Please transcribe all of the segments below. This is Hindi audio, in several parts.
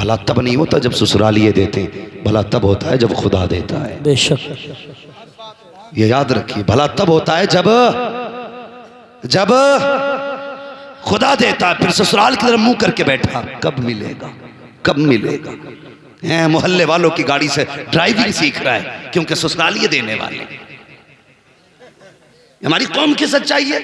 भला तब नहीं होता जब ससुरालिये देते हैं, भला तब होता है जब खुदा देता है। बेशक ये याद रखिए, भला तब होता है जब खुदा देता है। फिर ससुराल की तरफ मुंह करके बैठा, कब मिलेगा कब मिलेगा। हैं मोहल्ले वालों की गाड़ी से ड्राइविंग सीख रहा है क्योंकि ससुरालिये देने वाले। हमारी कौम की सच्चाई है।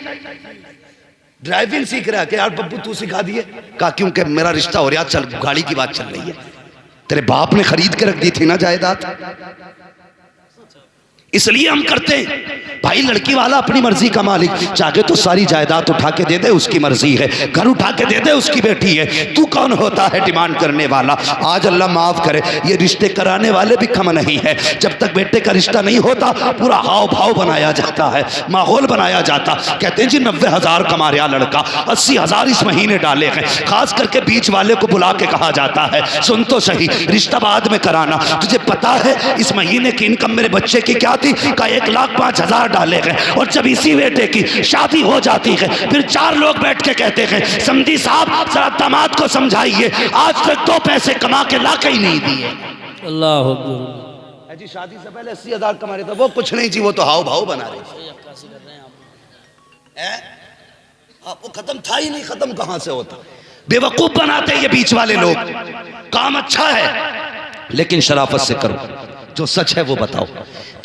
ड्राइविंग सीख रहा है कि यार बब्बू तू सिखा दिए, कहा क्योंकि मेरा रिश्ता हो रहा, चल गाड़ी की बात चल रही है। तेरे बाप ने खरीद के रख दी थी ना जायदाद, इसलिए हम करते हैं। भाई लड़की वाला अपनी मर्जी का मालिक, चाहे तो सारी जायदाद उठा के दे दे, उसकी मर्जी है। घर उठा के दे दे, उसकी बेटी है। तू कौन होता है डिमांड करने वाला। आज अल्लाह माफ करे, ये रिश्ते कराने वाले भी कम नहीं है। जब तक बेटे का रिश्ता नहीं होता पूरा हाव भाव बनाया जाता है, माहौल बनाया जाता। कहते हैं जी 90,000 कमा रहा लड़का, 80,000 इस महीने डाले हैं। खास करके बीच वाले को बुला के कहा जाता है, सुन तो सही, रिश्ता बाद में कराना। तुझे पता है इस महीने की इनकम मेरे बच्चे की क्या थी? का 1,05,000 डाले गए। और जब इसी बेटे की शादी हो जाती है फिर 4 लोग बैठ के कहते हैं, समधी साहब जरा दामाद को समझाइए, आज तक 2 पैसे कमा के ला के ही नहीं दिए। अल्लाह अकबर। जी शादी से पहले 80,000 कमा रहे थे, वो कुछ नहीं जी, वो तो हाव भाव बना रहे थे। वो खत्म था ही नहीं, खत्म कहां से होता। बेवकूफ बनाते ये बीच वाले लोग। काम अच्छा है लेकिन शराफत से करो, जो सच है वो बताओ।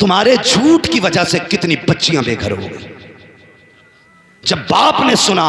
तुम्हारे झूठ की वजह से कितनी बच्चियां बेघर हो गई। जब बाप ने सुना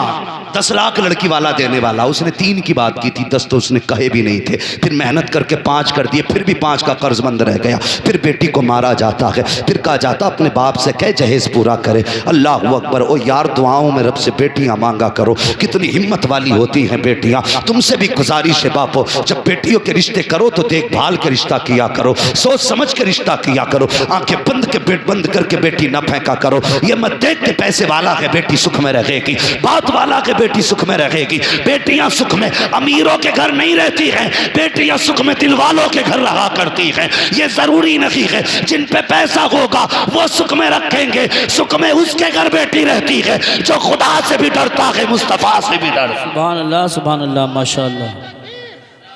10 लाख लड़की वाला देने वाला, उसने 3 की बात की थी, 10 तो उसने कहे भी नहीं थे। फिर मेहनत करके 5 कर दिए, फिर भी 5 का कर्जमंद रह गया। फिर बेटी को मारा जाता है, फिर कहा जाता अपने बाप से कहे जहेज पूरा करे। अल्लाह अकबर। ओ यार दुआओं में रब से बेटियां मांगा करो, कितनी हिम्मत वाली होती हैं बेटियां। तुमसे भी गुजारिश है बापो, जब बेटियों के रिश्ते करो तो देखभाल के रिश्ता किया करो, सोच समझ के रिश्ता किया करो। आंखें बंद करके बेटी न फेंका करो। ये मत देख के पैसे वाला है बेटी सुख में रहेगी, बात वाला के बेटी सुख में रहेगी। बेटियां सुख में अमीरों के घर नहीं रहती हैं, बेटियां सुख में दिल वालों के घर रहा करती हैं। ये जरूरी नहीं है जिन पे पैसा होगा वो सुख में रखेंगे, सुख में उसके घर बेटी रहती है जो खुदा से भी डरता है, मुस्तफा से भी डरता है। सुभान अल्लाह माशाअल्लाह,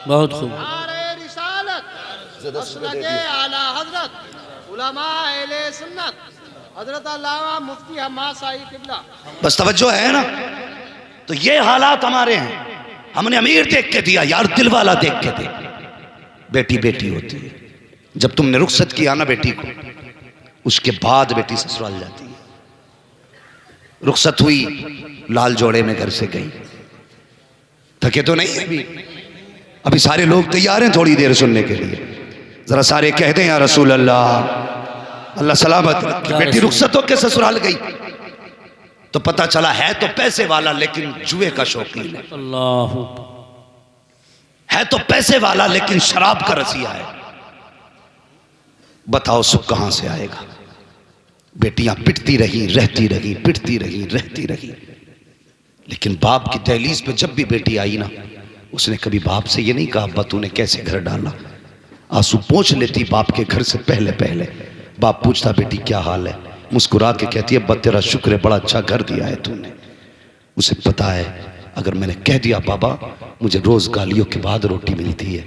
बहुत खूब। बस तवज्जो है ना। तो ये हालात हमारे हैं। हमने अमीर देख के दिया यार, दिल वाला देख के दे। बेटी बेटी होती है। जब तुमने रुखसत किया ना बेटी को, उसके बाद बेटी ससुराल जाती है। रुखसत हुई, लाल जोड़े में घर से गई, थके तो नहीं है अभी सारे लोग तैयार हैं थोड़ी देर सुनने के लिए। जरा सारे कह दें या रसूल अल्लाह, अल्लाह सलामत रखे। बेटी रुखसत होकर ससुराल गई तो पता चला है तो पैसे वाला लेकिन जुए का शौकीन है। अल्लाह है तो पैसे वाला लेकिन शराब का रसिया है। बताओ सुख कहां से आएगा। बेटियां पिटती रही, रहती रही, पिटती रही, रहती रही। लेकिन बाप की दहलीज पे जब भी बेटी आई ना, उसने कभी बाप से ये नहीं कहा अब्बा तूने कैसे घर डाला। आंसू पोंछ लेती बाप के घर से पहले पहले। बाप पूछता बेटी क्या हाल है, मुस्कुरा के कहती है अब्बा तेरा शुक्र है, बड़ा अच्छा घर दिया है तूने। उसे पता है अगर मैंने कह दिया बाबा मुझे रोज गालियों के बाद रोटी मिलती है,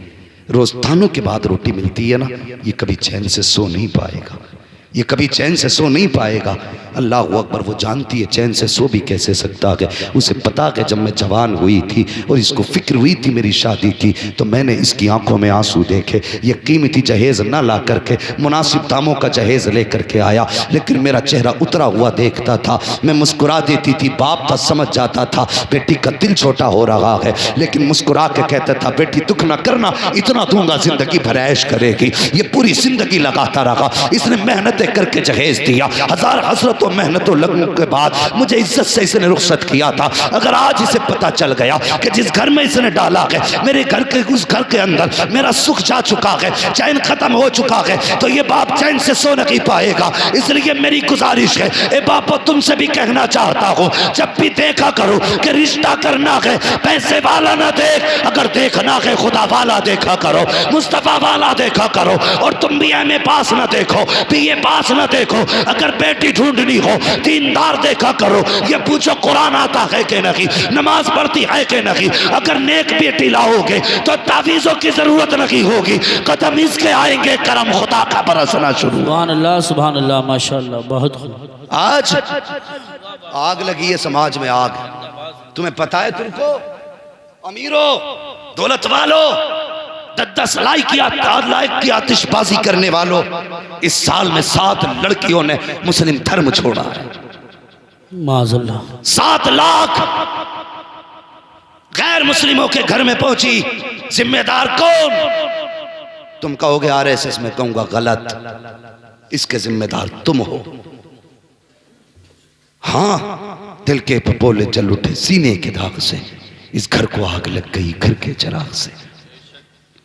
रोज तानों के बाद रोटी मिलती है ना, ये कभी चैन से सो नहीं पाएगा, ये कभी चैन से सो नहीं पाएगा। अल्लाह अकबर। वो जानती है चैन से सो भी कैसे सकता है। उसे पता है जब मैं जवान हुई थी और इसको फिक्र हुई थी मेरी शादी की, तो मैंने इसकी आंखों में आंसू देखे। ये कीमती जहेज ना ला करके मुनासिब दामों का जहेज ले करके आया, लेकिन मेरा चेहरा उतरा हुआ देखता था, मैं मुस्कुरा देती थी। बाप था समझ जाता था बेटी का दिल छोटा हो रहा है, लेकिन मुस्कुरा के कहता था बेटी दुख ना करना, इतना दूंगा जिंदगी भर ऐश करेगी। ये पूरी जिंदगी लगाता रहा। इसने मेहनत करके जहेज दिया, 1000 हसरतों मेहनतों लगने के बाद मुझे इज्जत से इसने रुखसत किया था। अगर आज इसे पता चल गया कि जिस घर में इसने डाला है मेरे घर के उस घर के अंदर मेरा सुख जा चुका है, चैन खत्म हो चुका है, तो ये बाप चैन से सो नहीं पाएगा। इसलिए मेरी गुजारिश है ए बापो तुमसे भी कहना चाहता हूँ, जब भी देखा करो कि रिश्ता करना है पैसे वाला ना देख, अगर देखना है खुदा वाला देखा करो, मुस्तफा वाला देखा करो। और तुम भी एमए पास ना देखो, बीए पास ना देखो। अगर बेटी ढूंढनी देखनी हो, दीनदार देखा करो। ये पूछो कुरान आता है कि नहीं, नमाज पढ़ती है कि नहीं। अगर नेक बेटी लाओगे तो तावीज़ों की जरूरत नहीं होगी, कदम इसके आएंगे, करम खुदा का बरसना शुरू। सुभान अल्लाह, माशाअल्लाह, बहुत खूब। आज आग लगी है समाज में, आग। तुम्हें पता है, तुमको अमीरों, दौलत वालों, 10 लाख की आतिशबाजी करने वालों, इस साल में 7 लड़कियों ने मुस्लिम धर्म छोड़ा है। माज़अल्लाह, 7 लाख गैर मुस्लिमों के घर में पहुंची। जिम्मेदार कौन? तुम कहोगे आरएसएस, में कहूंगा गलत, इसके जिम्मेदार तुम हो। हाँ, दिल के पपोले जल उठे सीने के दाग से, इस घर को आग लग गई घर के चिराग से।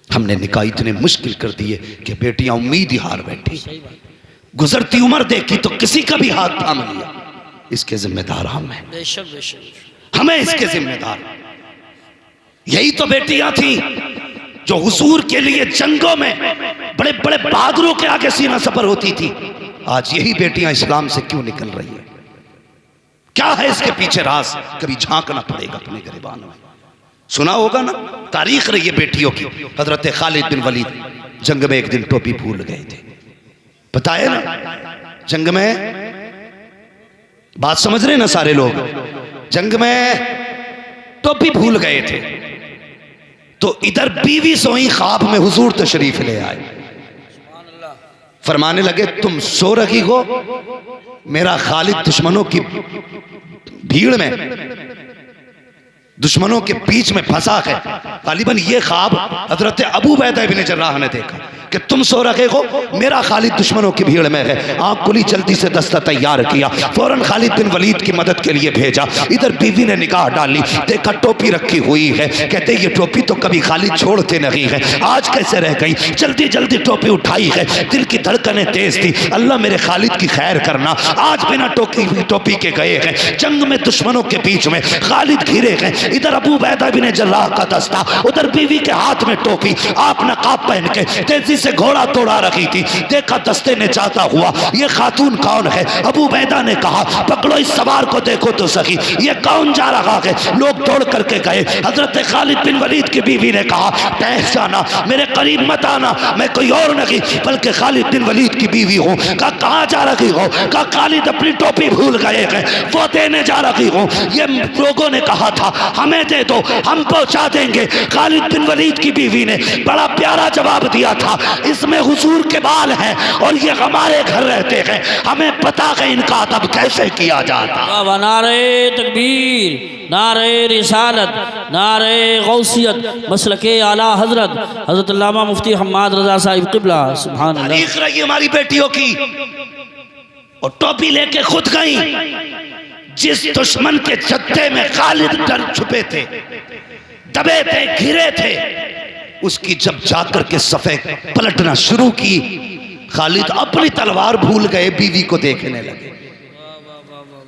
हमने निकाह इतने मुश्किल कर दिए कि बेटियां उम्मीद ही हार बैठी। गुजरती उम्र देखी तो किसी का भी हाथ थाम लिया। इसके जिम्मेदार हम हैं, हमें इसके जिम्मेदार। यही तो बेटियां थी जो हुजूर के लिए जंगों में बड़े बड़े बहादुरों के आगे सीना सफर होती थी। आज यही बेटियां इस्लाम से क्यों निकल रही है? क्या है इसके पीछे राज? कभी झांकना पड़ेगा अपने गिरबान में। सुना होगा ना, तारीख रही है बेटियों की। हजरत खालिद बिन वलीद जंग में एक दिन टोपी भूल गए थे, पता है ना? जंग में, बात समझ रहे ना सारे लोग, जंग में टोपी भूल गए थे। तो इधर बीवी सोई, ख्वाब में हुजूर तशरीफ ले आए। फरमाने लगे, तुम सो रही हो, मेरा खालिद दुश्मनों की भीड़ में, दुश्मनों के बीच में फंसा है। गालिबन ये ख्वाब हजरत अबू बैदा इब्न जर्राह ने देखा कि तुम सो रहे हो, मेरा खालिद दुश्मनों की भीड़ में है। आंख खुली, जल्दी से दस्ता तैयार किया, फौरन खालिद बिन वलीद की मदद के लिए भेजा। इधर बीवी ने निगाह डाली, देखा टोपी रखी हुई है। कहते ये टोपी तो कभी खालिद छोड़ते नहीं है, आज कैसे रह गई? जल्दी जल्दी टोपी उठाई है, दिल की धड़कनें तेज थी। अल्लाह मेरे खालिद की खैर करना, आज बिना टोपी के गए हैं जंग में, दुश्मनों के बीच में खालिद घिरे हैं। इधर अबू बैदा बिन जर्राह का दस्ता, उधर बीवी के हाथ में टोपी। आप नकाब पहन के तेजी से घोड़ा तोड़ा रखी थी। देखा दस्ते ने जाता हुआ, ये खातून कौन है? अबू बैदा ने कहा, पकड़ो इस सवार को, देखो तो सही ये कौन जा रहा है। लोग दौड़ करके गए। हजरत खालिद बिन वलीद की बीवी ने कहा, ठहर जाना, मेरे करीब मत आना, मैं कोई और नहीं बल्कि खालिद बिन वलीद की बीवी हूँ। कहा कहाँ जा रही हो? कहा खालिद अपनी टोपी भूल गए हैं, वो देने जा रही हूँ। ये लोगों ने कहा था हमें दे दो, हम पहुंचा देंगे। खालिद बिन वलीद की बीवी ने बड़ा प्यारा जवाब दिया था, इसमें हुजूर के बाल हैं और ये हमारे घर रहते हैं, हमें पता है इनका अदब कैसे किया जाता। नारे तकबीर, नारे रिसालत, नारे गौसियत, मसलके आला हजरत हजरत अल्लामा मुफ्ती हम्माद रजा साहिब क़िबला, सुभान अल्लाह। तारीख रही हमारी बेटियों की, और टोपी लेके खुद गई। जिस दुश्मन के जत्थे में खालिद डर छुपे थे, दबे थे, घिरे थे, उसकी जब जाकर के सफे पलटना शुरू की, खालिद अपनी तलवार भूल गए, बीवी को देखने लगे।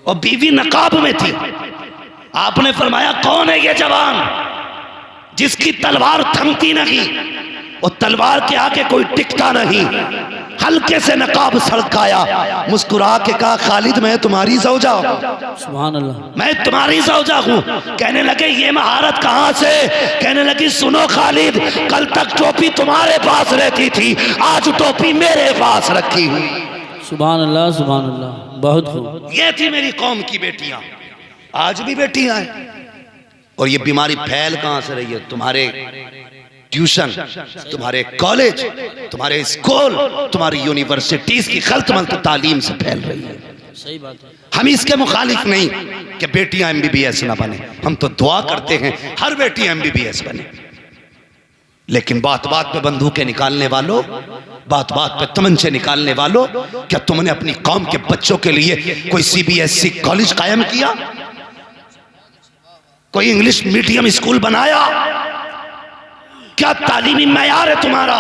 और बीवी नकाब में थी। आपने फरमाया, कौन है ये जवान जिसकी तलवार थमती नहीं और तलवार के आगे कोई टिकता नहीं? हल्के से नकाब सड़काया, मुस्कुरा के कहा, खालिद मैं तुम्हारी ज़ौजा हूं। सुभान अल्लाह, मैं तुम्हारी ज़ौजा हूं। कहने लगे ये महारत कहां से? कहने लगी, सुनो खालिद, कल तक टोपी तुम्हारे पास रहती थी, आज टोपी मेरे पास रखी हुई। सुभान अल्लाह, सुभान अल्लाह, बहुत खूब। ये थी मेरी कौम की बेटियां, आज भी बेटियां हैं। और ये बीमारी फैल कहां से रही है? तुम्हारे ट्यूशन, तुम्हारे कॉलेज, तुम्हारे स्कूल, तुम्हारी यूनिवर्सिटीज की खल्त-मल्त तालीम से फैल रही है। सही बात है। हम इसके मुखालिफ नहीं कि बेटियां MBBS ना बने, हम तो दुआ करते हैं हर बेटी MBBS बने। लेकिन बात बात पे बंदूकें निकालने वालों, बात बात पे तमंचे निकालने वालों, क्या तुमने अपनी कौम के बच्चों के लिए कोई CBSE कॉलेज कायम किया? कोई इंग्लिश मीडियम स्कूल बनाया? क्या तालीमी मयार है तुम्हारा?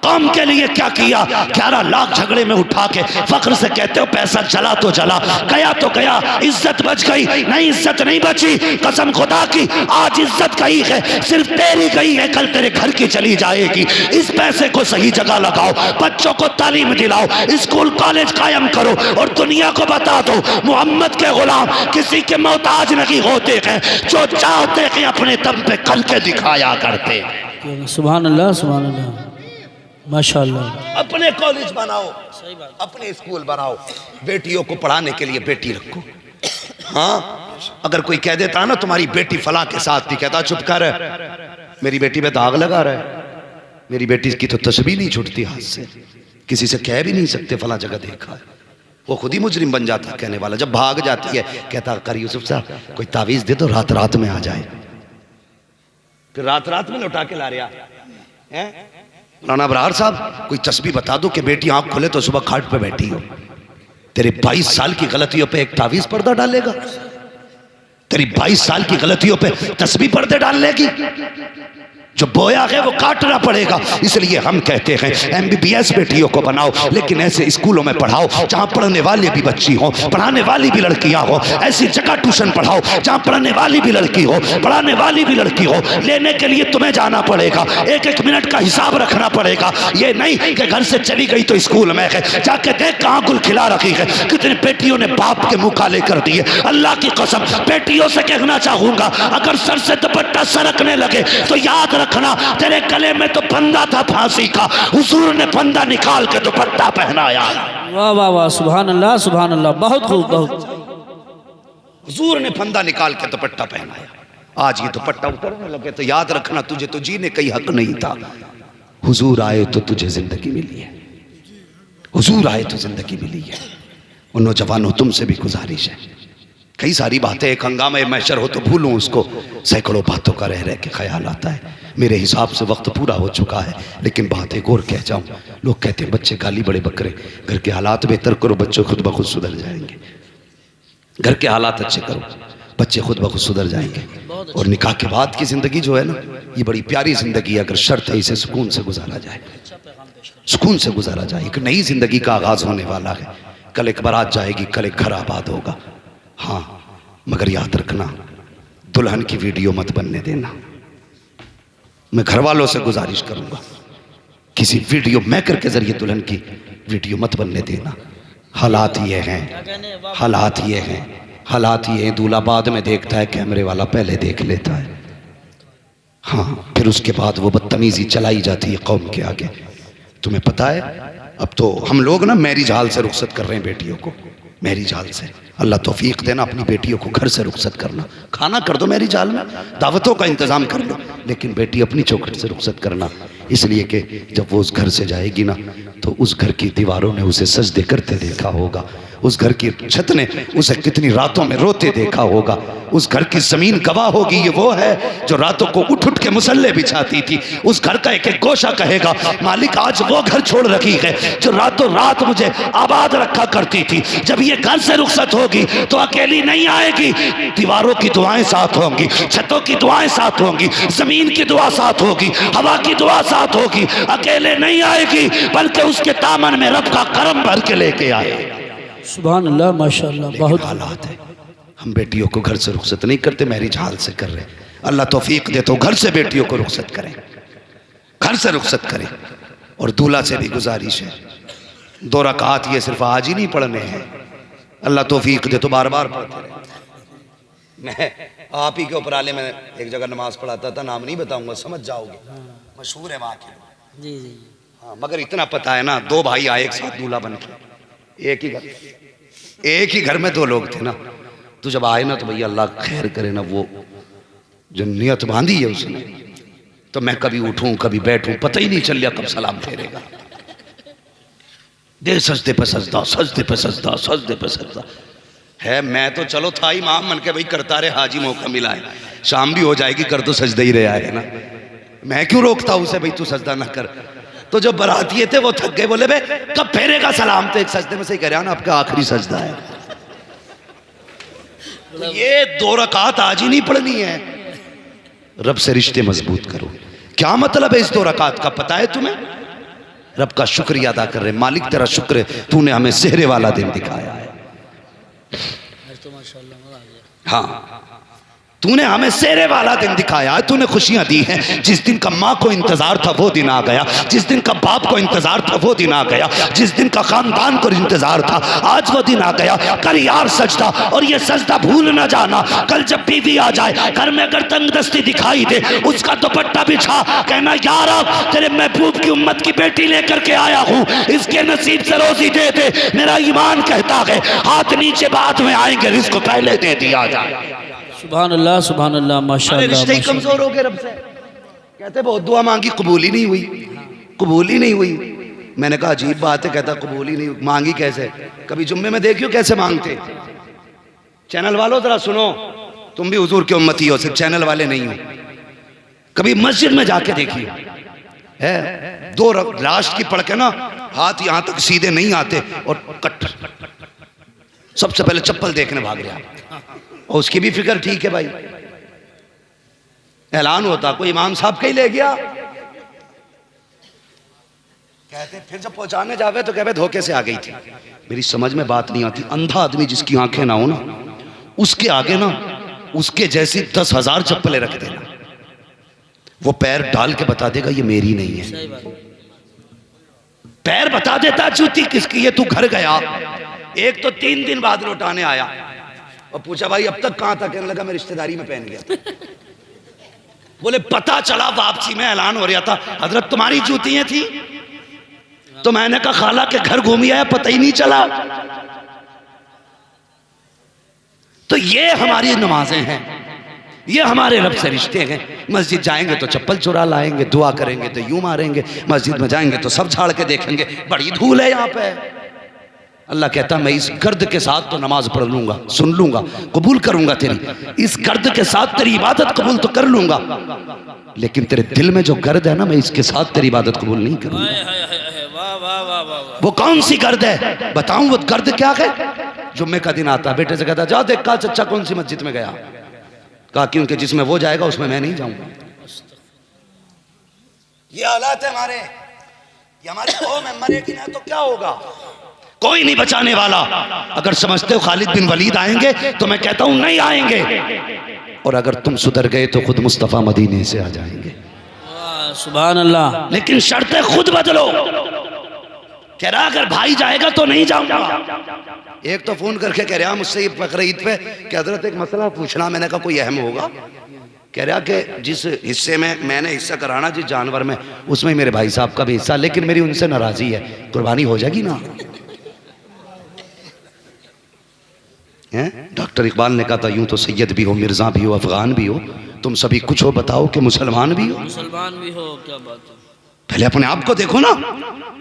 कौम के लिए क्या किया, 11 लाख झगड़े में उठा के फख्र से कहते हो पैसा चला तो चला, गया तो गया, इज्जत बच गई, नहीं इज्जत नहीं बची। कसम खुदा की आज इज्जत गई है, सिर्फ तेरी गई है, कल तेरे घर की चली जाएगी। इस पैसे को सही जगह लगाओ, बच्चों को तालीम दिलाओ, स्कूल कॉलेज कायम करो और दुनिया को बता दो मोहम्मद के गुलाम किसी के मोहताज नहीं होते हैं, जो चाहते हैं अपने दम पे करके दिखाया करते। सुभान अल्लाह, सुभान अल्लाह, माशाअल्लाह। अपने कॉलेज बनाओ, अपने स्कूल बनाओ, बेटियों को पढ़ाने के लिए बेटी रखो। हाँ, अगर कोई कह देता ना तुम्हारी बेटी फलां के साथ थी, कहता चुप कर, मेरी बेटी पे दाग लगा रहा है, मेरी बेटी की तो तस्वीर नहीं छूटती हाथ से, किसी से कह भी नहीं सकते फलां जगह देखा है। वो खुद ही मुजरिम बन जाता कहने वाला। जब भाग जाती है कहता कर यूसुफ साहब कोई तावीज़ दे दो रात रात में आ जाए, फिर रात रात में लौटा के ला रहा है। मौलाना अबरार साहब कोई तस्बीह बता दो कि बेटी आंख खोले तो सुबह खाट पे बैठी हो, तेरे 22 साल की गलतियों पे एक तावीज़ पर्दा डालेगा, तेरी 22 साल की गलतियों पे तस्बीह पर्दे डाल लेगी, जो बोया है वो काटना पड़ेगा। इसलिए हम कहते हैं MBBS बेटियों को बनाओ, लेकिन ऐसे स्कूलों में पढ़ाओ जहाँ पढ़ने वाली भी बच्ची हो, पढ़ाने वाली भी लड़कियाँ हो। ऐसी जगह ट्यूशन पढ़ाओ जहाँ पढ़ने वाली भी लड़की हो, पढ़ाने वाली भी लड़की हो। लेने के लिए तुम्हें जाना पड़ेगा, एक एक मिनट का हिसाब रखना पड़ेगा। ये नहीं कि घर से चली गई तो स्कूल में है, जाके देख कहाँ गुल खिला रखी है। कितनी बेटियों ने बाप के मुँह काले कर दिए। अल्लाह की कसम बेटियों से कहना चाहूँगा, अगर सर से दुपट्टा सरकने लगे तो याद रखना तेरे गले में तो फंदा था फांसी का, हुजूर ने फंदा निकाल के दुपट्टा पहनाया। वाह वाह वाह, सुभान अल्लाह, सुभान अल्लाह, बहुत खूब, बहुत। हुजूर ने फंदा निकाल के दुपट्टा पहनाया। आज ये दुपट्टा उतरने लगे तो याद रखना तुझे तो जीने का ही हक नहीं था। हुजूर आए तो तुझे जिंदगी मिली है, हुजूर आए तो जिंदगी मिली है। उन नौजवानों तुमसे भी गुजारिश है, कई सारी बातें एक हंगामे मैशर हो तो भूलूं उसको, सैकड़ों बातों का रह रह के ख्याल आता है। मेरे हिसाब से वक्त पूरा हो चुका है, लेकिन बात एक और कह जाऊं। लोग कहते हैं बच्चे गाली बड़े बकरे, घर के हालात बेहतर करो, बच्चे खुद ब खुद सुधर जाएंगे। घर के हालात अच्छे करो, बच्चे खुद ब खुद सुधर जाएंगे। और निकाह के बाद की ज़िंदगी जो है ना, ये बड़ी प्यारी ज़िंदगी है, अगर शर्त है इसे सुकून से गुजारा जाए, सुकून से गुजारा जाए। एक नई ज़िंदगी का आगाज़ होने वाला है। कल एक बारात जाएगी, कल एक घर आबाद होगा। हाँ, मगर याद रखना दुल्हन की वीडियो मत बनने देना। मैं घर वालों से गुजारिश करूंगा, किसी वीडियो मेकर के जरिए दुल्हन की वीडियो मत बनने देना। हालात ये हैं, हालात ये हैं, हालात ये हैं। दूल्हा बाद में देखता है, कैमरे वाला पहले देख लेता है। हाँ, फिर उसके बाद वो बदतमीजी चलाई जाती है कौम के आगे। तुम्हें पता है अब तो हम लोग ना मैरिज हॉल से रुखसत कर रहे हैं बेटियों को, मैरिज हॉल से। अल्लाह तौफीक देना अपनी बेटियों को घर से रुखसत करना। खाना कर दो मैरिज हॉल में, दावतों का इंतज़ाम कर लो, लेकिन बेटी अपनी चौखट से रुखसत करना। इसलिए कि जब वो उस घर से जाएगी ना, तो उस घर की दीवारों ने उसे सजदे करते देखा होगा, उस घर की छत ने उसे कितनी रातों में रोते देखा होगा, उस घर की ज़मीन गवाह होगी। ये वो है जो रातों को उठ उठ के मुसल्ले बिछाती थी। उस घर का एक एक गोशा कहेगा मालिक आज वो घर छोड़ रखी है जो रातों रात मुझे आबाद रखा करती थी। जब ये घर से रुखसत होगी तो अकेली नहीं आएगी, दीवारों की दुआएं साथ होंगी, छतों की दुआएं साथ होंगी, ज़मीन की दुआ साथ होगी, हवा की दुआ साथ होगी। अकेले नहीं आएगी, बल्कि उसके दामन में रब का करम भर के लेके आए। सुभान अल्लाह, माशाअल्लाह, बहुत हालात है। हम बेटियों को घर से रुखसत नहीं करते, मैरिज हॉल से कर रहे। अल्लाह तौफीक दे तो घर से बेटियों को रुखसत करें, घर से रुखसत करें। और दूल्हा से भी गुजारिश है, 2 रकात ये सिर्फ आज ही नहीं पढ़ने हैं, अल्लाह तौफीक दे तो बार बार पढ़ते रहे। मैं आप ही के उपराले में एक जगह नमाज पढ़ाता था, नाम नहीं बताऊंगा, समझ जाओगे, मशहूर है वहाँ की। जी जी। हाँ, मगर इतना पता है ना, 2 भाई आए एक साथ दूल्हा बन के, एक ही घर में 2 लोग थे ना। तो जब आए ना तो भैया अल्लाह खैर करे ना, वो जो नियत बांधी है उसने, तो मैं कभी उठूं कभी बैठूं, पता ही नहीं चल लिया कब सलाम फेरेगा। दे सजदे पे सजदा, सजदे पे सजदा, सजदे पे सजदा है। मैं तो चलो था इमाम मन के भाई करता रहे, हाजी मौका मिला है, शाम भी हो जाएगी, कर तो सजदा ही रहा है ना, मैं क्यों रोकता उसे भाई तू सजदा ना कर। तो जो बरातिये थे वो थक गए, बोले बे कब फेरेगा सलाम, तो एक सजदे में से ही कह रहा ना आपका आखिरी सजदा है। तो ये 2 रकात आज ही नहीं पढ़नी है। रब से रिश्ते मजबूत करो। क्या मतलब है इस 2 रकात का, पता है तुम्हें? रब का शुक्रिया अदा कर रहे, मालिक तेरा शुक्र है, तूने हमें सेहरे वाला दिन दिखाया है। हाँ, तूने हमें सेहरे वाला दिन दिखाया है, तूने खुशियां दी हैं। जिस दिन का माँ को इंतजार था वो दिन आ गया, जिस दिन का बाप को इंतजार था वो दिन आ गया, जिस दिन का खानदान को इंतजार था आज वो दिन आ गया। कर यार सजदा, और ये सजदा भूल ना जाना। कल जब बीवी आ जाए घर में, अगर तंगदस्ती दिखाई दे, उसका दुपट्टा बिछा, कहना यार अब तेरे महबूब की उम्मत की बेटी लेकर के आया हूँ, इसके नसीब से रोजी दे दे। मेरा ईमान कहता है हाथ नीचे बाद में आएंगे, रिस्क को पहले दे दिया जाए। सुभान अल्लाह माशाअल्लाह। रिश्ते ही कमजोर हो गए रब से। कहते बहुत दुआ मांगी, कबूल ही नहीं हुई, कबूल ही नहीं हुई। मैंने कहा अजीब बात है। कहता कबूल ही नहीं हुई। मांगी कैसे? कभी जुम्मे में देखियो कैसे मांगते। चैनल वालों जरा सुनो, तुम भी हुजूर के उम्मती हो, सिर्फ चैनल वाले नहीं हो। कभी मस्जिद में जाके देखिए, है दो लास्ट की पढ़ के ना हाथ यहां तक सीधे नहीं आते और कट, सबसे पहले चप्पल देखने भाग गया। और उसकी भी फिक्र ठीक है भाई, ऐलान होता कोई इमाम साहब का ही ले गया। कहते फिर जब पहुंचाने जावे तो कहते धोखे से आ गई थी। मेरी समझ में बात नहीं आती, अंधा आदमी जिसकी आंखें ना हो ना, उसके आगे ना उसके जैसी 10,000 चप्पलें रख देना, वो पैर डाल के बता देगा ये मेरी नहीं है। पैर बता देता जूती किसकी है। तू घर गया, एक तो 3 दिन बाद लौटाने आया और पूछा भाई अब तक कहां था? कहने लगा मैं रिश्तेदारी में पहन गया। बोले पता चला वापसी में ऐलान हो रहा था हजरत तुम्हारी जूतियां थी। तो मैंने कहा खाला के घर घूमी आया, पता ही नहीं चला। तो ये हमारी नमाजें हैं, ये हमारे रब से रिश्ते हैं। मस्जिद जाएंगे तो चप्पल चुरा लाएंगे, दुआ करेंगे तो यूं मारेंगे, मस्जिद में जाएंगे तो सब झाड़ के देखेंगे, बड़ी धूल है यहाँ पे। अल्लाह कहता मैं इस गर्द के साथ तो नमाज पढ़ लूंगा, सुन लूंगा, कबूल करूंगा तेरी। इस गर्द के साथ तेरी इबादत कबूल तो कर लूंगा, लेकिन तेरे दिल में जो गर्द है ना, मैं इसके साथ तेरी इबादत कबूल नहीं करूंगा। वो कौन सी गर्द है बताऊं? वो गर्द क्या है? जुम्मे का दिन आता, बेटे से कहता जा देख का चच्चा कौन सी मस्जिद में गया। कहा क्योंकि जिसमें वो जाएगा उसमें मैं नहीं जाऊंगा। ये हालात है हमारे, ये हमारी कौम है। मरेगी ना तो क्या होगा? कोई नहीं बचाने वाला। अगर समझते हो खालिद बिन वलीद आएंगे तो मैं कहता हूं नहीं आएंगे, और अगर तुम सुधर गए तो खुद मुस्तफा मदीने से आ जाएंगे। सुभान अल्लाह। लेकिन शर्तें खुद बदलो। कह रहा अगर भाई जाएगा तो नहीं जाऊंगा। एक तो फोन करके कह रहा मुझसे बकरीद पे कि हजरत एक मसला पूछना। मैंने कहा कोई अहम होगा? कह रहा कि जिस हिस्से में मैंने हिस्सा कराना जिस जानवर में, उसमें मेरे भाई साहब का भी हिस्सा, लेकिन मेरी उनसे नाराजी है। कुर्बानी हो जाएगी ना? डॉक्टर इकबाल ने कहा था यूं तो सैयद भी हो, मिर्जा भी हो, अफगान भी हो, तुम सभी कुछ हो, बताओ कि मुसलमान भी हो। मुसलमान भी हो, क्या बात है। पहले अपने आप को देखो ना,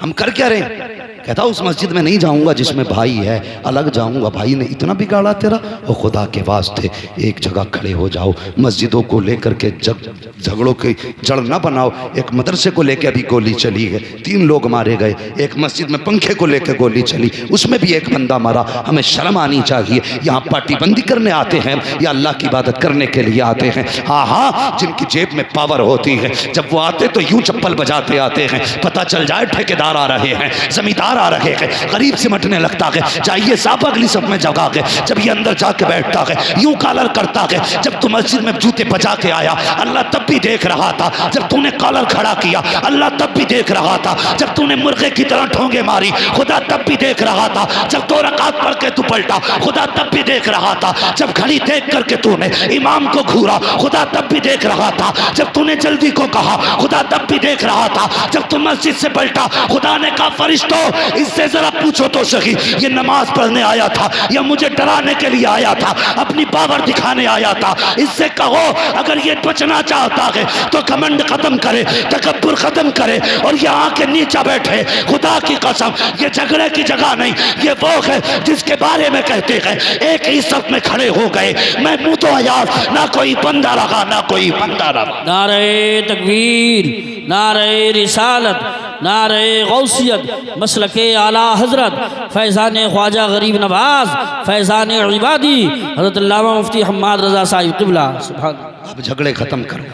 हम कर क्या रहे। कहता उस मस्जिद में नहीं जाऊंगा जिसमें भाई है, अलग जाऊंगा। भाई ने इतना बिगाड़ा तेरा, और खुदा के वास्ते एक जगह खड़े हो जाओ। मस्जिदों को लेकर के झगड़ों की जड़ ना बनाओ। एक मदरसे को लेकर अभी गोली चली है, 3 लोग मारे गए। एक मस्जिद में पंखे को लेकर गोली चली, उसमें भी एक बंदा मारा। हमें शर्म आनी चाहिए। यहाँ पार्टीबंदी करने आते हैं या अल्लाह की इबादत करने के लिए आते हैं? हाँ हाँ, जिनकी जेब में पावर होती है, जब वो आते तो यूं चप्पल बजाते आते हैं। पता चल जाए ठेकेदार आ रहे हैं, जमींदार आ रहे हैं, गरीब सिमटने लगता है। जाइए साहब अगली सब में जगह के। जब ये अंदर जाके बैठता है, यूं कॉलर करता है। जब तू मस्जिद में जूते बचा के आया, अल्लाह तब भी देख रहा था। जब तूने कॉलर खड़ा किया, अल्लाह तब भी देख रहा था। जब तूने मुर्गे की तरह ठोंगे मारी, खुदा तब भी देख रहा था। जब 2 रकात पढ़ के तू पलटा, खुदा तब भी देख रहा था। जब घड़ी देख करके तूने इमाम को घूरा, खुदा तब भी देख रहा था। जब तूने जल्दी को कहा, खुदा तब भी देख रहा था। जब तुम मस्जिद से पलटा, खुदा ने कहा फरिश्तों इससे जरा पूछो तो सही, ये नमाज पढ़ने आया था या मुझे डराने के लिए आया था, अपनी पावर दिखाने आया था? इससे कहो अगर ये बचना चाहता है तो घमंड खत्म करे, तकब्बुर खत्म करे, और यहाँ के नीचे बैठे। खुदा की कसम ये झगड़े की जगह नहीं, ये वो है जिसके बारे में कहते हैं एक ही सब में खड़े हो गए। मैं मुंह तो आयाज, ना कोई बंदा रहा ना कोई बंदा रहा। नारे तकबीर, नारे रिसालत, नारे गौसियत, मसलके आला हजरत फैज़ान ख्वाजा गरीब नवाज, फैज़ान इबादी हज़रत अल्लामा मुफ्ती हम्माद रज़ा साहिब क़िबला। सुभान। अब झगड़े ख़त्म करो,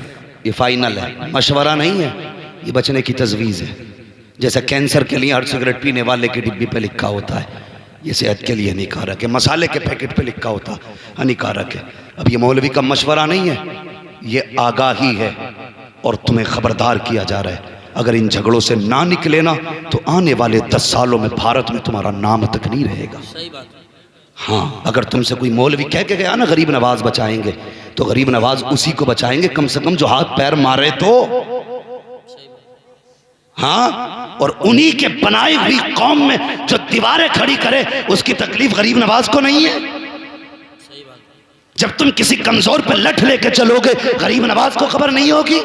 ये फाइनल है, मशवरा नहीं है, ये बचने की तजवीज़ है। जैसे कैंसर के लिए हर सिगरेट पीने वाले की डिब्बी पे लिखा होता है ये सेहत के लिए हानिकारक है, मसाले के पैकेट पे लिखा होता हानिकारक है। अब ये मौलवी का मशवरा नहीं है, ये आगाही है और तुम्हें खबरदार किया जा रहा है। अगर इन झगड़ों से ना निकले ना तो आने वाले 10 सालों में भारत में तुम्हारा नाम तक नहीं रहेगा। सही बात। हाँ, अगर तुमसे कोई मौलवी कह के गया ना गरीब नवाज बचाएंगे, तो गरीब नवाज उसी को बचाएंगे कम से कम जो हाथ पैर मारे तो। हाँ, और उन्हीं के बनाई हुई कौम में जो दीवारें खड़ी करे उसकी तकलीफ गरीब नवाज को नहीं है। जब तुम किसी कमजोर पे लठ लेके चलोगे गरीब नवाज को खबर नहीं होगी।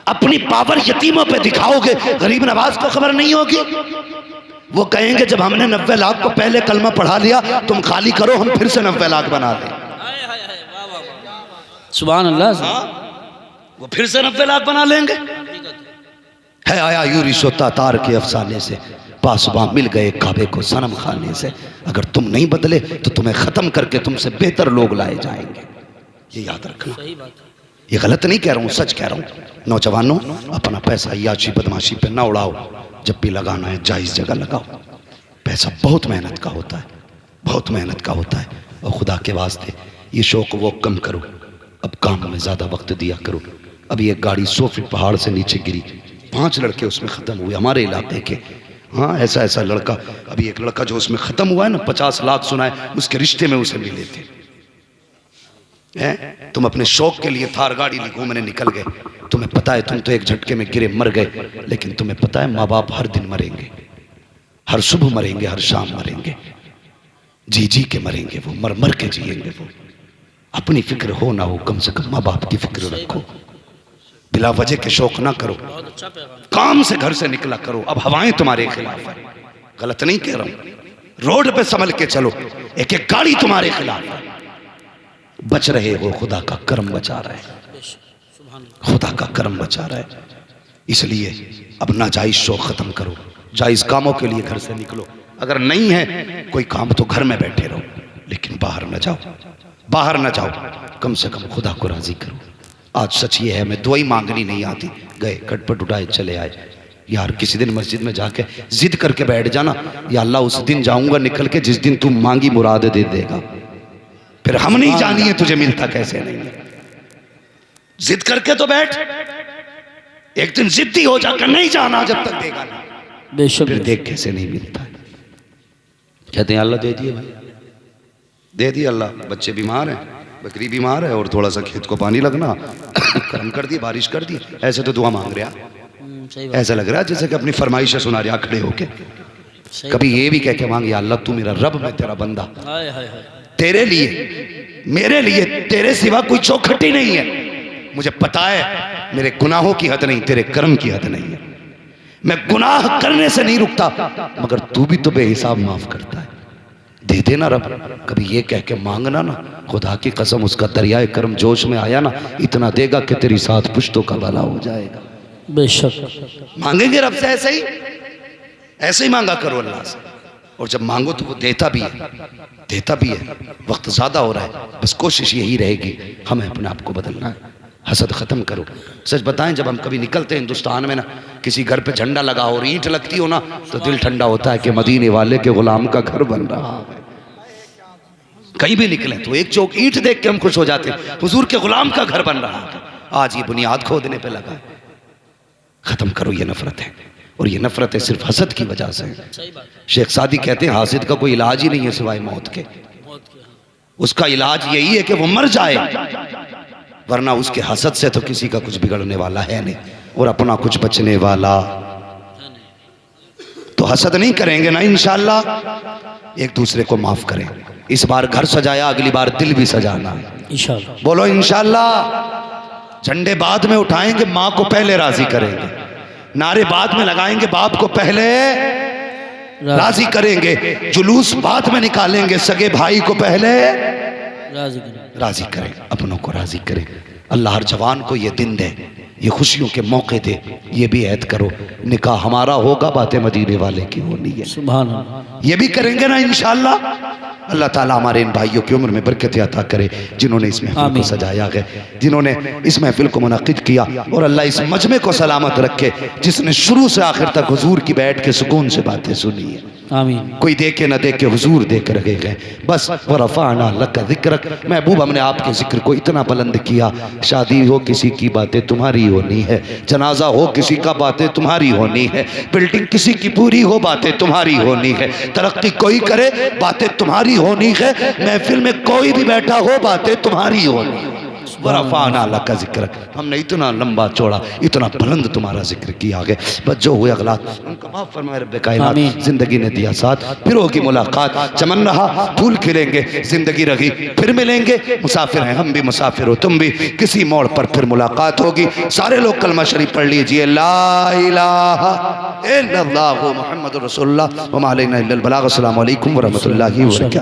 अपनी पावर यतीमों पे दिखाओगे गरीब नवाज को खबर नहीं होगी। वो कहेंगे जब हमने 90 लाख को पहले कलमा पढ़ा लिया तुम खाली करो, हम फिर से 90 लाख बना लें। सुभान अल्लाह। हाँ, वो फिर से 90 लाख बना लेंगे। है आया यूरी सोता तार के अफसाने से, पासबां मिल गए काबे को सनम खाने से। अगर तुम नहीं बदले तो तुम्हें खत्म करके तुमसे बेहतर लोग लाए जाएंगे, ये याद रखना। ये गलत नहीं कह रहा हूँ, सच कह रहा हूँ। नौजवानों, अपना पैसा याची बदमाशी पे ना उड़ाओ, जब भी लगाना है जायज़ जगह लगाओ। पैसा बहुत मेहनत का होता है, बहुत मेहनत का होता है। और खुदा के वास्ते ये शौक वो कम करो, अब काम में ज़्यादा वक्त दिया करो। अभी एक गाड़ी 100 फीट पहाड़ से नीचे गिरी, 5 लड़के उसमें ख़त्म हुए हमारे इलाके के। हाँ, ऐसा लड़का, अभी एक लड़का जो उसमें ख़त्म हुआ है ना, 50 लाख सुना है, उसके रिश्ते में उसे मिले थे। तुम अपने शौक के लिए थार गाड़ी घूमने निकल गए, तुम्हें पता है तुम तो एक झटके में गिरे मर गए, लेकिन तुम्हें पता है माँ बाप हर दिन मरेंगे, हर सुबह मरेंगे, हर शाम मरेंगे, जी जी के मरेंगे, वो मर मर के जिएंगे। वो अपनी फिक्र हो ना हो, कम से कम माँ बाप की फिक्र रखो। बिला वजह के शौक ना करो, काम से घर से निकला करो। अब हवाएं तुम्हारे खिलाफ है, गलत नहीं कह रहा हूं। रोड पे संभल के चलो, एक एक गाड़ी तुम्हारे खिलाफ है। बच रहे हो, खुदा का करम बचा रहा है, खुदा का करम बचा रहा है। इसलिए अब नाजायज शौक खत्म करो, जायज कामों के लिए घर से निकलो। अगर नहीं है कोई काम तो घर में बैठे रहो, लेकिन बाहर न जाओ, बाहर न जाओ। कम से कम खुदा को राजी करो। आज सच ये है, मैं दुआई मांगनी नहीं आती, गए खटपट उठाए चले आए। यार किसी दिन मस्जिद में जाके जिद करके बैठ जाना, या अल्लाह उस दिन जाऊंगा निकल के जिस दिन तुम मांगी मुराद दे देगा। फिर हम नहीं जानिए तुझे मिलता कैसे नहीं है। जिद करके तो बैठ, एक दिन जिद्दी हो जाकर नहीं जाना जब तक देगा नहीं, बेशक। फिर देख कैसे नहीं मिलता है। कहते हैं अल्लाह दे दिए भाई, दे दिए अल्लाह। बच्चे बीमार हैं, बकरी बीमार है, और थोड़ा सा खेत को पानी लगना, करम कर दिए, बारिश कर दी। ऐसे तो दुआ मांग रहा, ऐसा लग रहा है जैसे कि अपनी फरमाइशें सुना रहा खड़े होके। कभी ये भी कह के मांग, या अल्लाह तू मेरा रब, मैं तेरा बंदा, तेरे लिए मेरे लिए तेरे सिवा कोई चौखटी नहीं है। मुझे पता है मेरे गुनाहों की हद नहीं, तेरे कर्म की हद नहीं है। मैं गुनाह करने से नहीं रुकता, मगर तू भी तो बेहिसाब माफ करता है, दे देना रब। कभी ये कह के मांगना ना, खुदा की कसम उसका दरियाए कर्म जोश में आया ना, इतना देगा कि तेरी 7 पुश्तों का भला हो जाएगा। बेशक मांगेंगे रब से ऐसे ही मांगा करो अल्लाह से। और जब मांगो तो वो देता भी है, देता भी है। वक्त ज़्यादा हो रहा है, बस कोशिश यही रहेगी हमें अपने आप को बदलना है। हसद ख़त्म करो। सच बताएं, जब हम कभी निकलते हैं हिंदुस्तान में ना, किसी घर पे झंडा लगा हो और ईंट लगती हो ना, तो दिल ठंडा होता है कि मदीने वाले के गुलाम का घर बन रहा है। कहीं भी निकले तो एक चौक ईंट देख के हम खुश हो जाते हैं, हुजूर के गुलाम का घर बन रहा है। आज ये बुनियाद खोदने पे लगा है। ख़त्म करो ये नफरत है, और ये नफरत है सिर्फ हसद की वजह से। शेख सादी कहते हैं हासिद का कोई इलाज ही नहीं है सिवाय मौत के। उसका इलाज यही है कि वो मर जाए, वरना उसके हसद से तो किसी का कुछ बिगड़ने वाला है नहीं, और अपना कुछ बचने वाला। तो हसद नहीं करेंगे ना इंशाअल्लाह, एक दूसरे को माफ करें। इस बार घर सजाया, अगली बार दिल भी सजाना है इंशाअल्लाह। बोलो इंशाअल्लाह। झंडे बाद में उठाएंगे, माँ को पहले राजी करेंगे। नारे बाद में लगाएंगे, बाप को पहले राजी करेंगे। जुलूस बाद में निकालेंगे, सगे भाई को पहले राजी करें, अपनों को राजी करें। अल्लाह हर जवान को ये दिन दे, ये खुशियों के मौके दे, ये भी ऐद करो निकाह हमारा होगा, बातें मदीने वाले की होनी है। सुभान अल्लाह। ये भी करेंगे ना इंशाअल्लाह। अल्लाह ताला हमारे इन भाइयों की उम्र में बरकत अता करे जिन्होंने इस महफिल को सजाया है, जिन्होंने इस महफिल को मुनक़िद किया, और अल्लाह इस मजमे को सलामत रखे जिसने शुरू से आखिर तक हुजूर की बैठ के सुकून से बातें सुनी है। आमीन। कोई देखे न देखे हुजूर देख रहे गए बस। वरफ़अना लका ज़िक्रक, महबूब हमने आपके जिक्र को इतना बुलंद किया। शादी हो किसी की बातें तुम्हारी होनी है, जनाजा हो किसी का बातें तुम्हारी होनी है, बिल्डिंग किसी की पूरी हो बातें तुम्हारी होनी है, तरक्की कोई करे बातें तुम्हारी होनी है, महफिल में कोई भी बैठा हो बातें तुम्हारी होनी है। वरफ़अना लका ज़िक्रक, हमने इतना लंबा चौड़ा इतना बुलंद तुम्हारा जिक्र किया है। बस जो हुए अगलात उनका माफ़ फरमाए रब्बे कायनात। जिंदगी ने दिया साथ, फिर होगी मुलाकात, चमन रहा फूल खिलेंगे, जिंदगी रही फिर मिलेंगे, मुसाफिर हैं हम भी मुसाफिर हो तुम भी, किसी मोड़ पर फिर मुलाकात होगी। सारे लोग कलमा शरीफ पढ़ लीजिए, ला इलाहा इल्लल्लाहु मुहम्मदुर रसूलुल्लाह व मा अलैना इल्लल बलाग। अस्सलामु अलैकुम व रहमतुल्लाहि व बरकातहू।